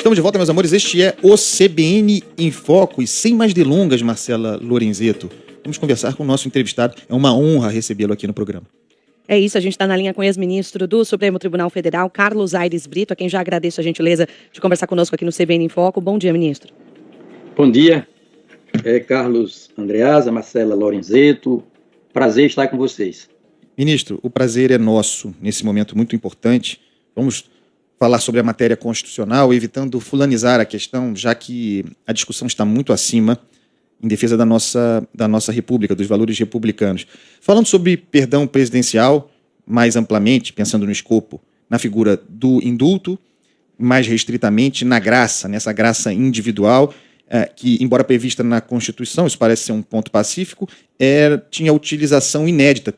Estamos de volta, meus amores. Este é o CBN em Foco. E sem mais delongas, Marcela Lorenzetto, vamos conversar com o nosso entrevistado. É uma honra recebê-lo aqui no programa. É isso, a gente está na linha com o ex-ministro do Supremo Tribunal Federal, Carlos Aires Brito, a quem já agradeço a gentileza de conversar conosco aqui no CBN em Foco. Bom dia, ministro. Bom dia, Carlos Andreasa, Marcela Lorenzetto. Prazer estar com vocês. Ministro, o prazer é nosso nesse momento muito importante. Vamos falar sobre a matéria constitucional, evitando fulanizar a questão, já que a discussão está muito acima em defesa da nossa república, dos valores republicanos. Falando sobre perdão presidencial, mais amplamente, pensando no escopo, na figura do indulto, mais restritamente na graça, nessa graça individual, que, embora prevista na Constituição, isso parece ser um ponto pacífico, tinha utilização inédita,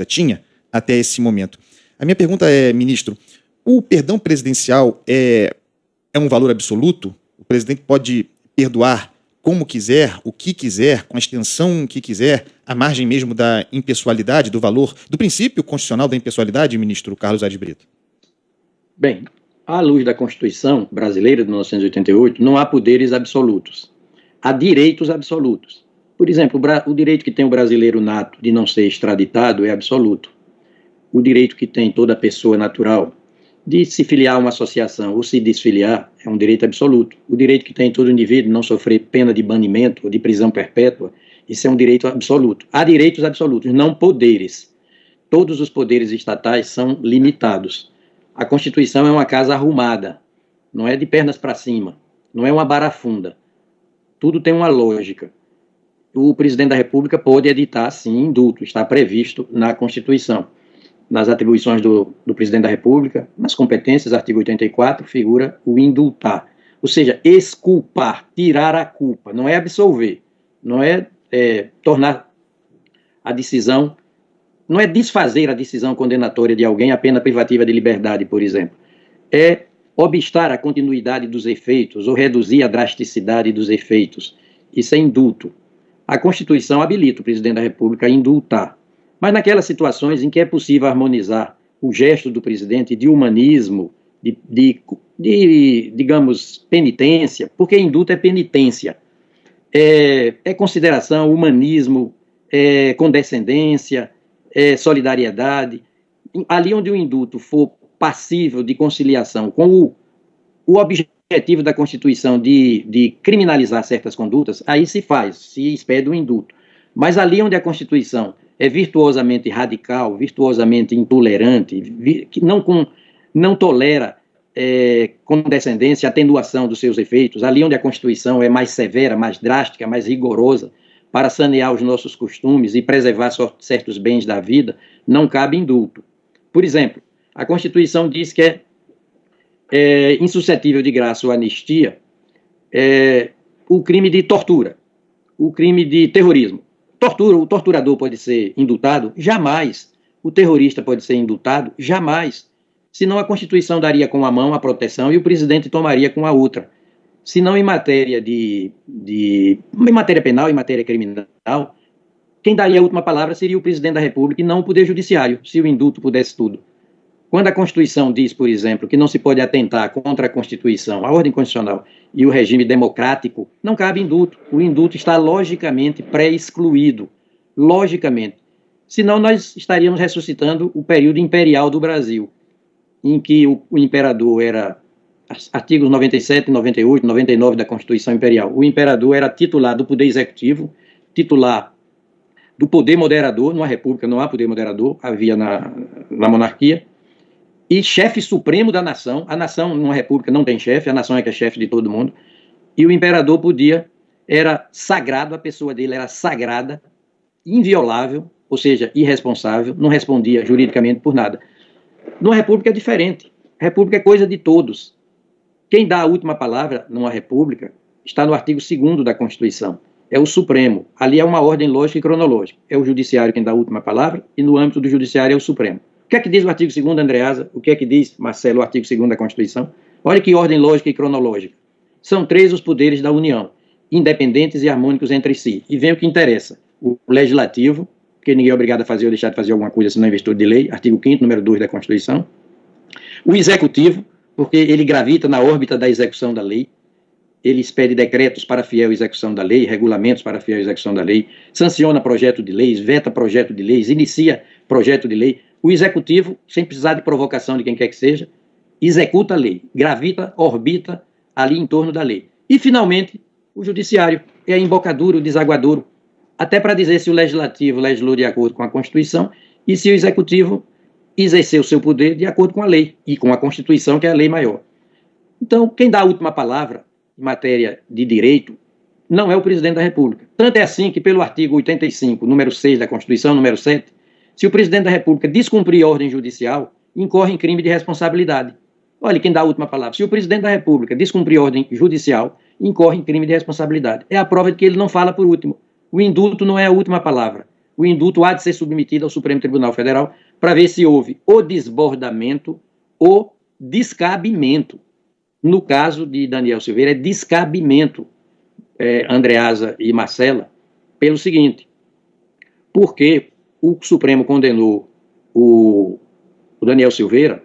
tinha até esse momento. A minha pergunta é, ministro, o perdão presidencial é um valor absoluto? O presidente pode perdoar como quiser, o que quiser, com a extensão que quiser, à margem mesmo da impessoalidade, do valor, do princípio constitucional da impessoalidade, ministro Carlos Aires Brito? Bem, à luz da Constituição brasileira de 1988, não há poderes absolutos. Há direitos absolutos. Por exemplo, o direito que tem o brasileiro nato de não ser extraditado é absoluto. O direito que tem toda pessoa natural de se filiar a uma associação ou se desfiliar é um direito absoluto. O direito que tem todo indivíduo de não sofrer pena de banimento ou de prisão perpétua, isso é um direito absoluto. Há direitos absolutos, não poderes. Todos os poderes estatais são limitados. A Constituição é uma casa arrumada, não é de pernas para cima, não é uma barafunda. Tudo tem uma lógica. O presidente da República pode editar, sim, indulto, está previsto na Constituição. Nas atribuições do presidente da República, nas competências, artigo 84, figura o indultar. Ou seja, exculpar, tirar a culpa, não é absolver, não é tornar a decisão, não é desfazer a decisão condenatória de alguém, a pena privativa de liberdade, por exemplo. É obstar a continuidade dos efeitos ou reduzir a drasticidade dos efeitos. Isso é indulto. A Constituição habilita o presidente da República a indultar. Mas naquelas situações em que é possível harmonizar o gesto do presidente de humanismo, digamos, penitência, porque indulto é penitência, é consideração, humanismo, condescendência, solidariedade. Ali onde o indulto for passível de conciliação com o objetivo da Constituição de criminalizar certas condutas, aí se expede o indulto. Mas ali onde a Constituição é virtuosamente radical, virtuosamente intolerante, que não tolera condescendência, atenuação dos seus efeitos, ali onde a Constituição é mais severa, mais drástica, mais rigorosa, para sanear os nossos costumes e preservar certos bens da vida, não cabe indulto. Por exemplo, a Constituição diz que é insuscetível de graça ou anistia o crime de tortura, o crime de terrorismo. O torturador pode ser indultado? Jamais. O terrorista pode ser indultado? Jamais. Senão a Constituição daria com a mão a proteção e o presidente tomaria com a outra. Senão em matéria em matéria penal, em matéria criminal, quem daria a última palavra seria o presidente da República e não o Poder Judiciário, se o indulto pudesse tudo. Quando a Constituição diz, por exemplo, que não se pode atentar contra a Constituição, a ordem constitucional e o regime democrático, não cabe indulto. O indulto está logicamente pré-excluído. Logicamente. Senão nós estaríamos ressuscitando o período imperial do Brasil, em que o imperador era, artigos 97, 98, 99 da Constituição Imperial, o imperador era titular do Poder Executivo, titular do Poder Moderador. Numa república não há poder moderador, havia na monarquia, e chefe supremo da nação. A nação, numa república, não tem chefe, a nação é que é chefe de todo mundo. E o imperador era sagrado, a pessoa dele era sagrada, inviolável, ou seja, irresponsável, não respondia juridicamente por nada. Numa república é diferente. A república é coisa de todos. Quem dá a última palavra numa república está no artigo 2º da Constituição. É o Supremo. Ali é uma ordem lógica e cronológica. É o Judiciário quem dá a última palavra e no âmbito do Judiciário é o Supremo. O que é que diz o artigo 2º, Andreasa? O que é que diz, Marcelo, o artigo 2º da Constituição? Olha que ordem lógica e cronológica. São 3 os poderes da União, independentes e harmônicos entre si. E vem o que interessa. O Legislativo, porque ninguém é obrigado a fazer ou deixar de fazer alguma coisa se não é em virtude de lei, artigo 5º, número 2 da Constituição. O Executivo, porque ele gravita na órbita da execução da lei, ele expede decretos para fiel execução da lei, regulamentos para fiel execução da lei, sanciona projeto de leis, veta projeto de leis, inicia projeto de lei. O executivo, sem precisar de provocação de quem quer que seja, executa a lei, gravita, orbita ali em torno da lei. E, finalmente, o judiciário é a embocadura, o desaguadouro, até para dizer se o legislativo legislou de acordo com a Constituição e se o executivo exerceu o seu poder de acordo com a lei e com a Constituição, que é a lei maior. Então, quem dá a última palavra em matéria de direito não é o presidente da República. Tanto é assim que, pelo artigo 85, número 6 da Constituição, número 7, se o presidente da República descumprir a ordem judicial, incorre em crime de responsabilidade. Olha, quem dá a última palavra. Se o presidente da República descumprir a ordem judicial, incorre em crime de responsabilidade. É a prova de que ele não fala por último. O indulto não é a última palavra. O indulto há de ser submetido ao Supremo Tribunal Federal para ver se houve o desbordamento ou descabimento. No caso de Daniel Silveira, é descabimento, Andreasa e Marcela, pelo seguinte: porque o Supremo condenou o Daniel Silveira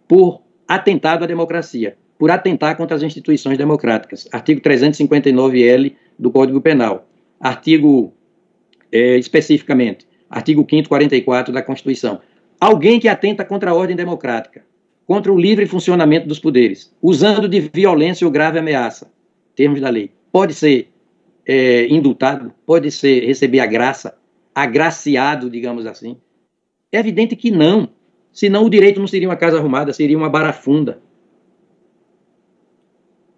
por atentado à democracia, por atentar contra as instituições democráticas. Artigo 359-L do Código Penal. Artigo, especificamente, artigo 5º, 44 da Constituição. Alguém que atenta contra a ordem democrática, contra o livre funcionamento dos poderes, usando de violência ou grave ameaça, termos da lei, pode ser indultado, pode receber a graça, agraciado, digamos assim. É evidente que não, senão o direito não seria uma casa arrumada, seria uma barafunda.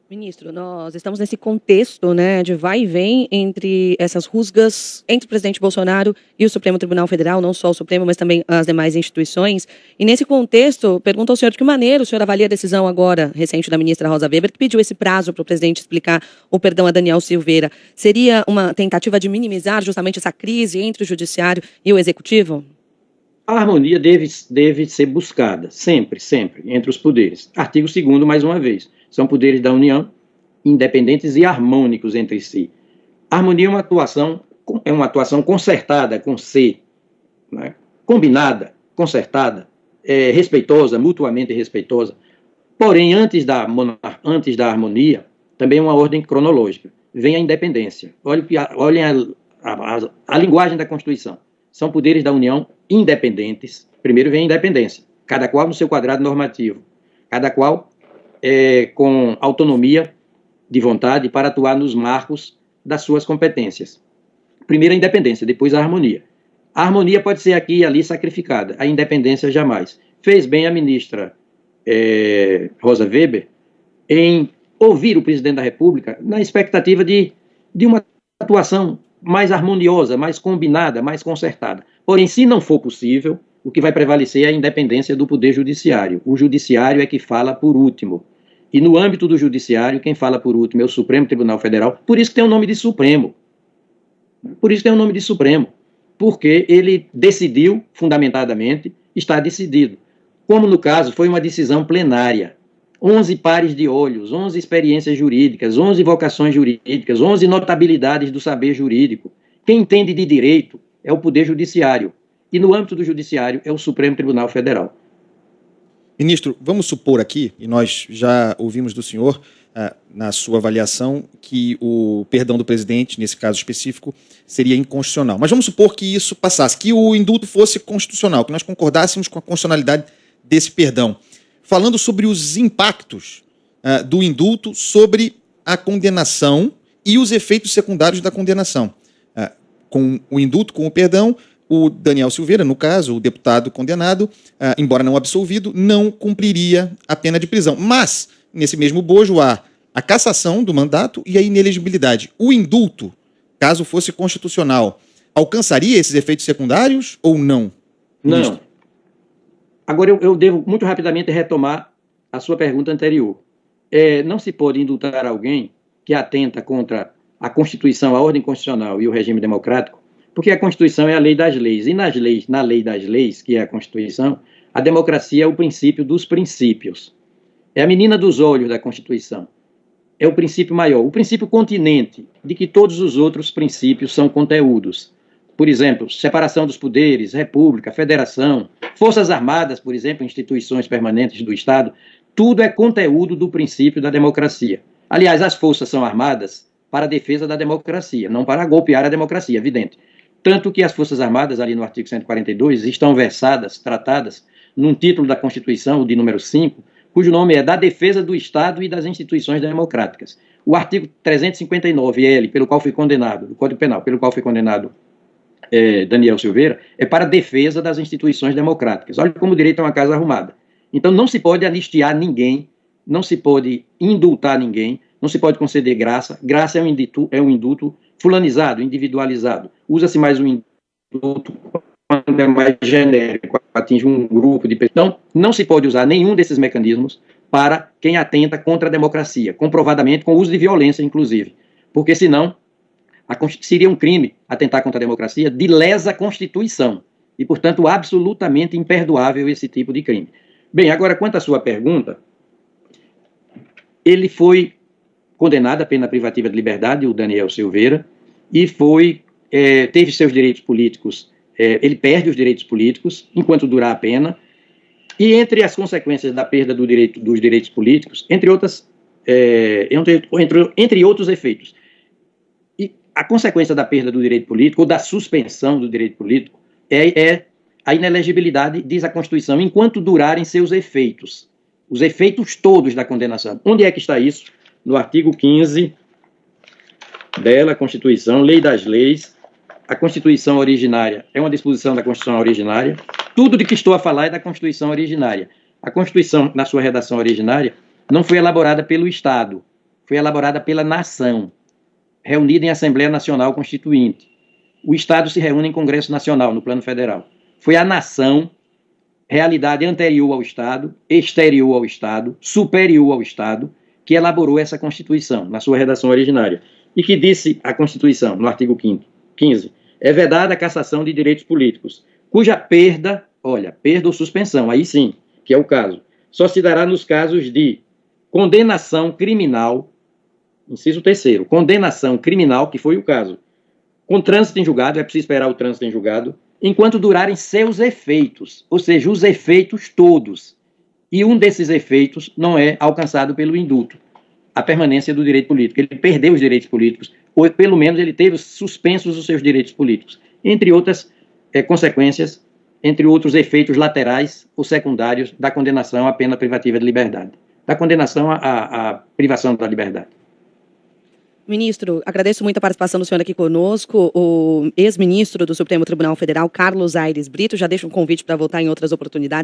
Ministro, nós estamos nesse contexto, né, de vai e vem entre essas rusgas entre o presidente Bolsonaro e o Supremo Tribunal Federal, não só o Supremo, mas também as demais instituições. E nesse contexto, pergunto ao senhor de que maneira o senhor avalia a decisão agora recente da ministra Rosa Weber, que pediu esse prazo para o presidente explicar o perdão a Daniel Silveira. Seria uma tentativa de minimizar justamente essa crise entre o judiciário e o executivo? A harmonia deve ser buscada, sempre, entre os poderes. Artigo 2º, mais uma vez. São poderes da União, independentes e harmônicos entre si. A harmonia é uma atuação concertada com C, né? Combinada, concertada, respeitosa, mutuamente respeitosa. Porém, antes da harmonia, também uma ordem cronológica. Vem a independência. Olhem a linguagem da Constituição. São poderes da União independentes. Primeiro vem a independência, cada qual no seu quadrado normativo, cada qual com autonomia de vontade para atuar nos marcos das suas competências. Primeiro a independência, depois a harmonia. A harmonia pode ser aqui e ali sacrificada, a independência jamais. Fez bem a ministra Rosa Weber em ouvir o presidente da República na expectativa de uma atuação mais harmoniosa, mais combinada, mais concertada. Porém, se não for possível, o que vai prevalecer é a independência do Poder Judiciário. O Judiciário é que fala por último. E no âmbito do Judiciário, quem fala por último é o Supremo Tribunal Federal. Por isso que tem o nome de Supremo. Porque ele decidiu, fundamentadamente, está decidido. Como no caso, foi uma decisão plenária. 11 pares de olhos, 11 experiências jurídicas, 11 vocações jurídicas, 11 notabilidades do saber jurídico. Quem entende de direito é o Poder Judiciário. E no âmbito do Judiciário é o Supremo Tribunal Federal. Ministro, vamos supor aqui, e nós já ouvimos do senhor, na sua avaliação, que o perdão do presidente, nesse caso específico, seria inconstitucional. Mas vamos supor que isso passasse, que o indulto fosse constitucional, que nós concordássemos com a constitucionalidade desse perdão. Falando sobre os impactos do indulto sobre a condenação e os efeitos secundários da condenação. Com o indulto, com o perdão, o Daniel Silveira, no caso, o deputado condenado, embora não absolvido, não cumpriria a pena de prisão. Mas, nesse mesmo bojo, há a cassação do mandato e a inelegibilidade. O indulto, caso fosse constitucional, alcançaria esses efeitos secundários ou não? Ministro? Não. Agora, eu devo muito rapidamente retomar a sua pergunta anterior. Não se pode indultar alguém que atenta contra a Constituição, a ordem constitucional e o regime democrático, porque a Constituição é a lei das leis. E na lei das leis, que é a Constituição, a democracia é o princípio dos princípios. É a menina dos olhos da Constituição. É o princípio maior, o princípio continente, de que todos os outros princípios são conteúdos. Por exemplo, separação dos poderes, república, federação, forças armadas, por exemplo, instituições permanentes do Estado. tudo é conteúdo do princípio da democracia. Aliás, as forças são armadas para a defesa da democracia, não para golpear a democracia, evidente. Tanto que as Forças Armadas, ali no artigo 142, estão versadas, tratadas, num título da Constituição, de número 5, cujo nome é da defesa do Estado e das instituições democráticas. O artigo 359L, pelo qual foi condenado, do Código Penal, pelo qual foi condenado Daniel Silveira, é para a defesa das instituições democráticas. Olha como o direito é uma casa arrumada. Então não se pode anistiar ninguém, não se pode indultar ninguém, não se pode conceder graça. Graça é um indulto fulanizado, individualizado. Usa-se mais um indulto quando é mais genérico, atinge um grupo de pessoas. Então, não se pode usar nenhum desses mecanismos para quem atenta contra a democracia, comprovadamente com uso de violência, inclusive. Porque, senão, seria um crime atentar contra a democracia de lesa Constituição. E, portanto, absolutamente imperdoável esse tipo de crime. Bem, agora, quanto à sua pergunta, ele foi condenado à pena privativa de liberdade, o Daniel Silveira, e teve seus direitos políticos, ele perde os direitos políticos enquanto durar a pena, e entre as consequências da perda dos direitos políticos, entre outros efeitos, e a consequência da perda do direito político, ou da suspensão do direito político, é a inelegibilidade, diz a Constituição, enquanto durarem seus efeitos, os efeitos todos da condenação. Onde é que está isso? No artigo 15 dela, Constituição, Lei das Leis. A Constituição originária é uma disposição da Constituição originária. Tudo de que estou a falar é da Constituição originária. A Constituição, na sua redação originária, não foi elaborada pelo Estado, foi elaborada pela nação, reunida em Assembleia Nacional Constituinte. O Estado se reúne em Congresso Nacional, no plano federal. Foi a nação, realidade anterior ao Estado, exterior ao Estado, superior ao Estado, que elaborou essa Constituição, na sua redação originária. E que disse a Constituição, no artigo 15, é vedada a cassação de direitos políticos, cuja perda ou suspensão, aí sim, que é o caso, só se dará nos casos de condenação criminal, inciso 3º, condenação criminal, que foi o caso, com trânsito em julgado, é preciso esperar o trânsito em julgado, enquanto durarem seus efeitos, ou seja, os efeitos todos. E um desses efeitos não é alcançado pelo indulto, a permanência do direito político. Ele perdeu os direitos políticos, ou pelo menos ele teve suspensos os seus direitos políticos, entre outras consequências, entre outros efeitos laterais ou secundários da condenação à pena privativa de liberdade, da condenação à privação da liberdade. Ministro, agradeço muito a participação do senhor aqui conosco. O ex-ministro do Supremo Tribunal Federal, Carlos Aires Brito, já deixa um convite para voltar em outras oportunidades.